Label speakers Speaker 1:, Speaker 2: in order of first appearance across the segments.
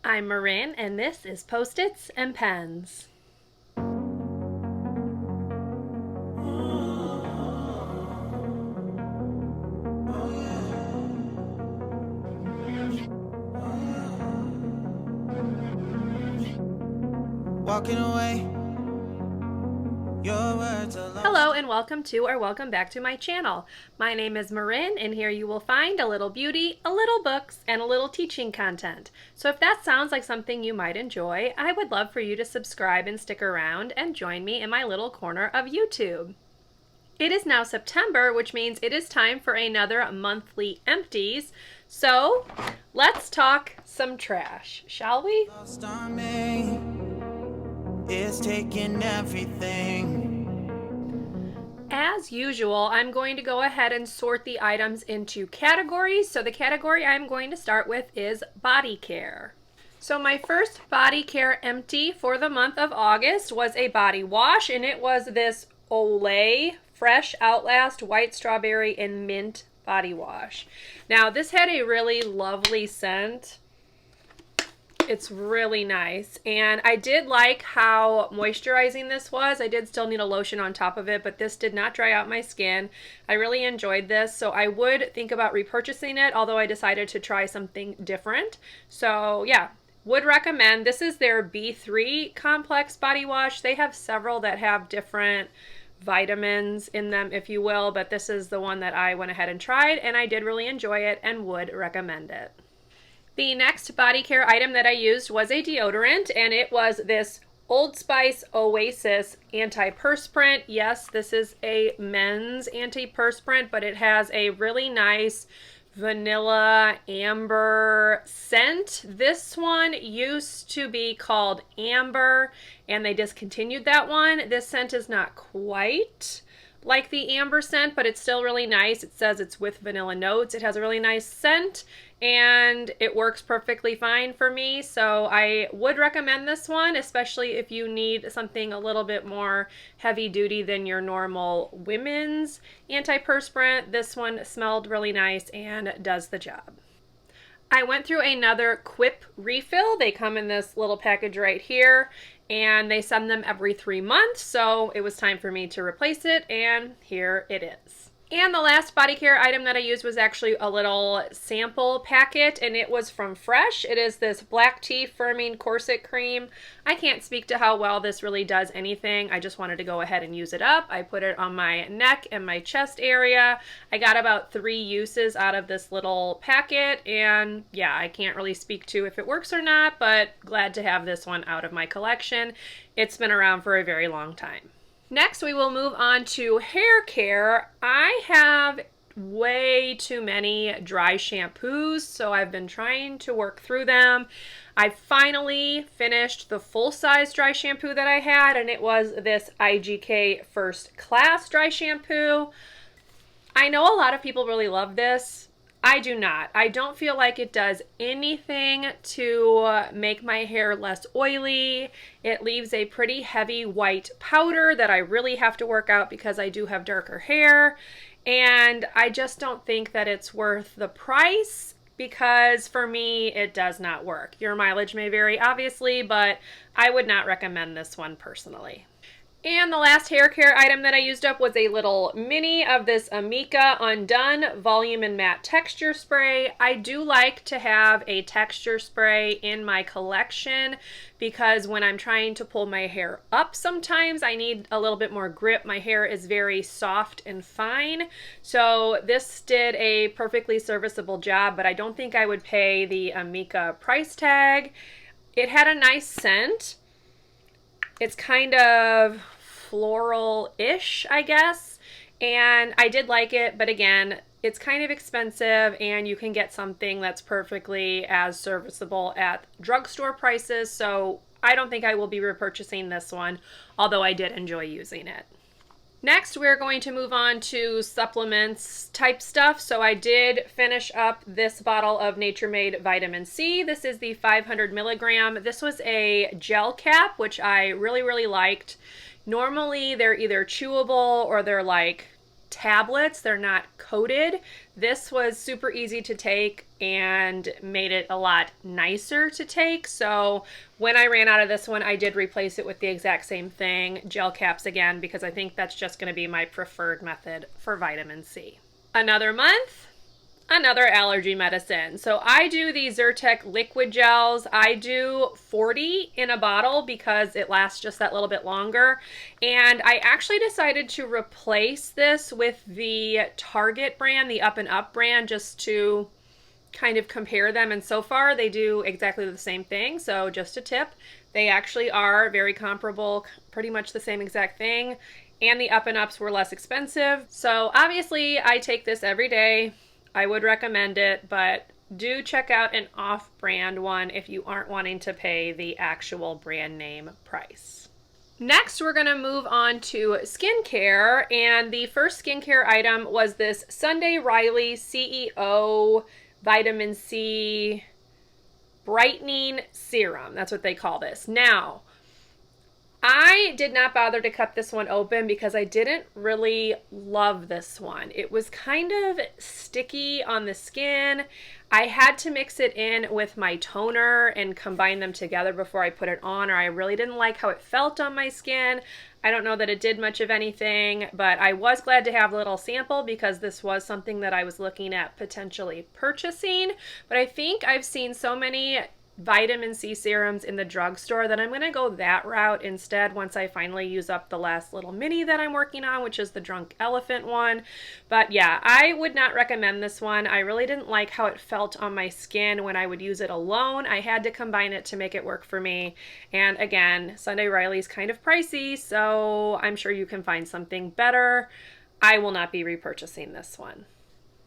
Speaker 1: I'm Marin, and this is Post-its and Pens.
Speaker 2: Walking away. Your words are lost.
Speaker 1: Hello and welcome to or welcome back to my channel. My name is Marin, and here you will find a little beauty, a little books, and a little teaching content. So if that sounds like something you might enjoy, I would love for you to subscribe and stick around and join me in my little corner of YouTube. It is now September, which means it is time for another monthly Empties. So let's talk some trash, shall we?
Speaker 2: Lost on me. It's taking everything.
Speaker 1: As usual, I'm going to go ahead and sort the items into categories. So the category I'm going to start with is body care. So my first body care empty for the month of August was a body wash, and it was this Olay Fresh Outlast White Strawberry and Mint body wash. Now this had a really lovely scent. It's really nice, and I did like how moisturizing this was. I did still need a lotion on top of it, but this did not dry out my skin. I really enjoyed this, so I would think about repurchasing it, although I decided to try something different. So yeah, would recommend. This is their B3 complex body wash. They have several that have different vitamins in them, if you will, but this is the one that I went ahead and tried, and I did really enjoy it and would recommend it. The next body care item that I used was a deodorant, and it was this Old Spice Oasis Antiperspirant. Yes, this is a men's antiperspirant, but it has a really nice vanilla amber scent. This one used to be called Amber, and they discontinued that one. This scent is not quite like the amber scent, but it's still really nice. It says it's with vanilla notes. It has a really nice scent, and it works perfectly fine for me. So I would recommend this one, especially if you need something a little bit more heavy duty than your normal women's antiperspirant. This one smelled really nice and does the job. I went through another Quip refill. They come in this little package right here, and they send them every 3 months, so it was time for me to replace it, and here it is. And the last body care item that I used was actually a little sample packet, and it was from Fresh. It is this black tea firming corset cream. I can't speak to how well this really does anything. I just wanted to go ahead and use it up. I put it on my neck and my chest area. I got about 3 uses out of this little packet, and yeah, I can't really speak to if it works or not, but glad to have this one out of my collection. It's been around for a very long time. Next, we will move on to hair care. I have way too many dry shampoos, so I've been trying to work through them. I finally finished the full-size dry shampoo that I had, and it was this IGK First Class dry shampoo. I know a lot of people really love this. I do not. I don't feel like it does anything to make my hair less oily. It leaves a pretty heavy white powder that I really have to work out because I do have darker hair. And I just don't think that it's worth the price because for me, it does not work. Your mileage may vary, obviously, but I would not recommend this one personally. And the last hair care item that I used up was a little mini of this Amika Un.Done Volume and Matte Texture Spray. I do like to have a texture spray in my collection because when I'm trying to pull my hair up sometimes I need a little bit more grip. My hair is very soft and fine. So this did a perfectly serviceable job, but I don't think I would pay the Amika price tag. It had a nice scent. It's kind of floral-ish, I guess, and I did like it, but again, it's kind of expensive, and you can get something that's perfectly as serviceable at drugstore prices, so I don't think I will be repurchasing this one, although I did enjoy using it. Next, we're going to move on to supplements type stuff. So I did finish up this bottle of Nature Made Vitamin C. This is the 500 milligram. This was a gel cap, which I really liked. Normally, they're either chewable or they're like tablets. They're not coated. This was super easy to take and made it a lot nicer to take. So when I ran out of this one, I did replace it with the exact same thing, gel caps again, because I think that's just going to be my preferred method for vitamin C. Another month, another allergy medicine. So I do the Zyrtec liquid gels. I do 40 in a bottle because it lasts just that little bit longer. And I actually decided to replace this with the Target brand, the Up and Up brand, just to kind of compare them. And so far they do exactly the same thing. So just a tip, they actually are very comparable, pretty much the same exact thing. And the Up and Ups were less expensive. So obviously I take this every day. I would recommend it, but do check out an off-brand one if you aren't wanting to pay the actual brand name price. Next, we're going to move on to skincare, and the first skincare item was this Sunday Riley CEO Vitamin C Brightening Serum. That's what they call this. Now, I did not bother to cut this one open because I didn't really love this one. It was kind of sticky on the skin. I had to mix it in with my toner and combine them together before I put it on, or I really didn't like how it felt on my skin. I don't know that it did much of anything, but I was glad to have a little sample because this was something that I was looking at potentially purchasing. But I think I've seen so many vitamin C serums in the drugstore that I'm going to go that route instead once I finally use up the last little mini that I'm working on, which is the Drunk Elephant one. But yeah, I would not recommend this one. I really didn't like how it felt on my skin when I would use it alone. I had to combine it to make it work for me. And again, Sunday Riley's kind of pricey, so I'm sure you can find something better. I will not be repurchasing this one.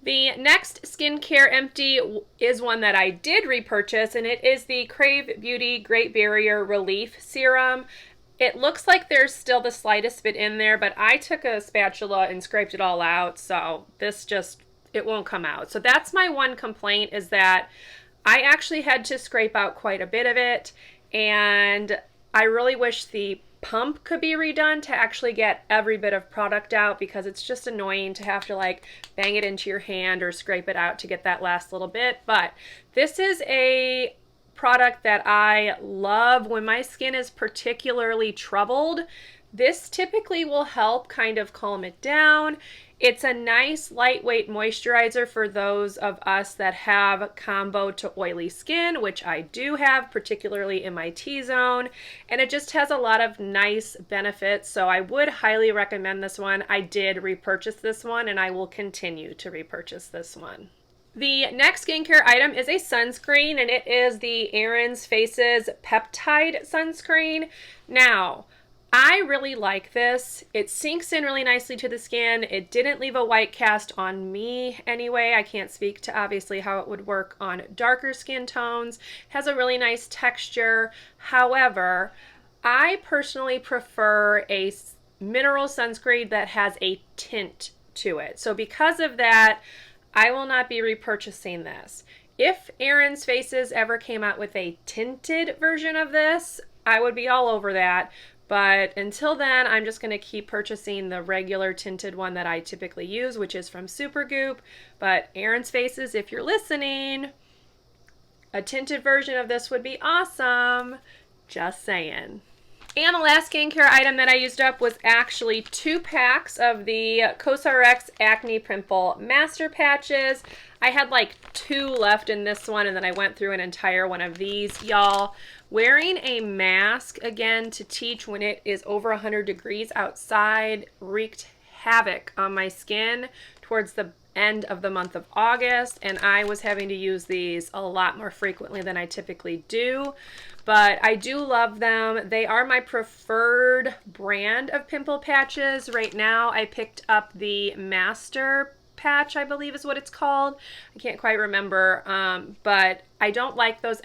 Speaker 1: The next skincare empty is one that I did repurchase, and it is the Crave Beauty Great Barrier Relief Serum. It looks like there's still the slightest bit in there, but I took a spatula and scraped it all out, so this just, it won't come out. So that's my one complaint, is that I actually had to scrape out quite a bit of it, and I really wish the pump could be redone to actually get every bit of product out, because it's just annoying to have to like bang it into your hand or scrape it out to get that last little bit. But this is a product that I love when my skin is particularly troubled. This typically will help kind of calm it down. It's a nice lightweight moisturizer for those of us that have combo to oily skin, which I do have, particularly in my T-zone, and it just has a lot of nice benefits, so I would highly recommend this one. I did repurchase this one, and I will continue to repurchase this one. The next skincare item is a sunscreen, and it is the Erin's Faces Peptide Sunscreen. Now, I really like this. It sinks in really nicely to the skin. It didn't leave a white cast on me anyway. I can't speak to obviously how it would work on darker skin tones. It has a really nice texture. However, I personally prefer a mineral sunscreen that has a tint to it. So because of that, I will not be repurchasing this. If Erin's Faces ever came out with a tinted version of this, I would be all over that. But until then, I'm just going to keep purchasing the regular tinted one that I typically use, which is from Supergoop. But Erin's Faces, if you're listening, a tinted version of this would be awesome. Just saying. And the last skincare item that I used up was actually 2 packs of the CosRX Acne Pimple Master Patches. I had like 2 left in this one, and then I went through an entire one of these, y'all. Wearing a mask, again, to teach when it is over 100 degrees outside wreaked havoc on my skin towards the end of the month of August, and I was having to use these a lot more frequently than I typically do. But I do love them. They are my preferred brand of pimple patches. Right now, I picked up the Master Patch, I believe is what it's called. I can't quite remember, but I don't like those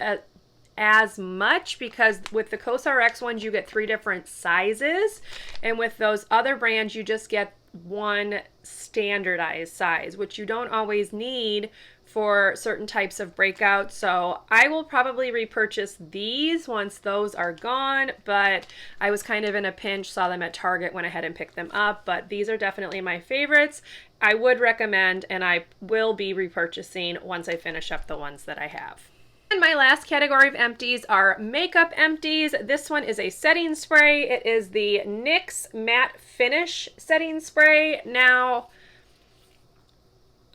Speaker 1: as much because with the CosRX ones, you get 3 different sizes, and with those other brands, you just get one standardized size, which you don't always need for certain types of breakouts. So I will probably repurchase these once those are gone, but I was kind of in a pinch, saw them at Target, went ahead and picked them up, but these are definitely my favorites. I would recommend, and I will be repurchasing once I finish up the ones that I have. And my last category of empties are makeup empties. This one is a setting spray. It is the NYX Matte Finish Setting Spray. Now,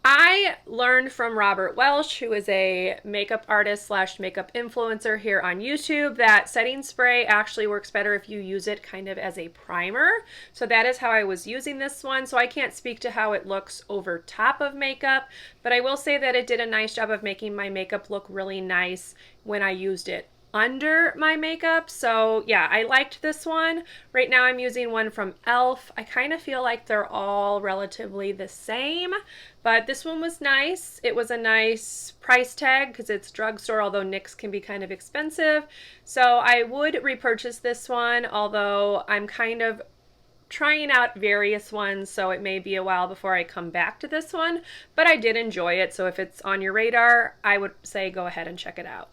Speaker 1: I learned from Robert Welsh, who is a makeup artist slash makeup influencer here on YouTube, that setting spray actually works better if you use it kind of as a primer. So that is how I was using this one. So I can't speak to how it looks over top of makeup, but I will say that it did a nice job of making my makeup look really nice when I used it under my makeup. So yeah, I liked this one. Right now I'm using one from e.l.f. I kind of feel like they're all relatively the same, but this one was nice. It was a nice price tag because it's drugstore, although NYX can be kind of expensive. So I would repurchase this one, although I'm kind of trying out various ones, so it may be a while before I come back to this one, but I did enjoy it. So if it's on your radar, I would say go ahead and check it out.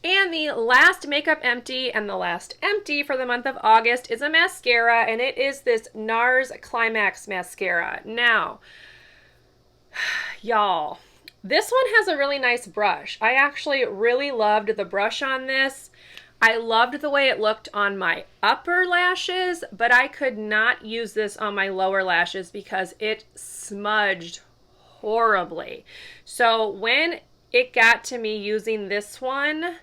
Speaker 1: And the last makeup empty and the last empty for the month of August is a mascara, and it is this Nars Climax mascara. Now, y'all, this one has a really nice brush. I actually really loved the brush on this. I loved the way it looked on my upper lashes, but I could not use this on my lower lashes because it smudged horribly. So when it got to me using this one,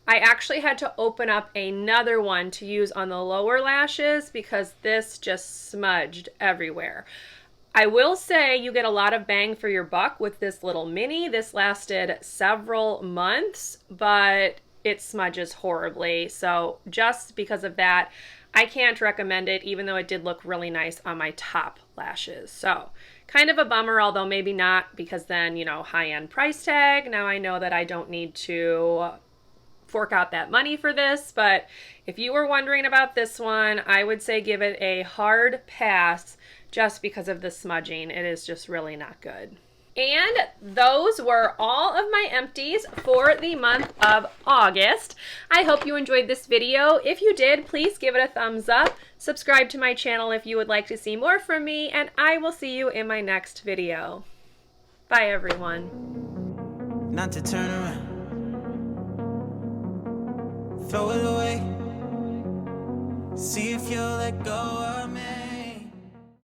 Speaker 1: I actually had to open up another one to use on the lower lashes because this just smudged everywhere. I will say you get a lot of bang for your buck with this little mini. This lasted several months, but it smudges horribly. So just because of that, I can't recommend it, even though it did look really nice on my top lashes. So kind of a bummer, although maybe not, because then, you know, high-end price tag. Now I know that I don't need to fork out that money for this, but if you were wondering about this one, I would say give it a hard pass just because of the smudging. It is just really not good. And those were all of my empties for the month of August. I hope you enjoyed this video. If you did, please give it a thumbs up. Subscribe to my channel if you would like to see more from me, and I will see you in my next video. Bye, everyone.
Speaker 2: Not to turn around, throw it away, see if you'll let go of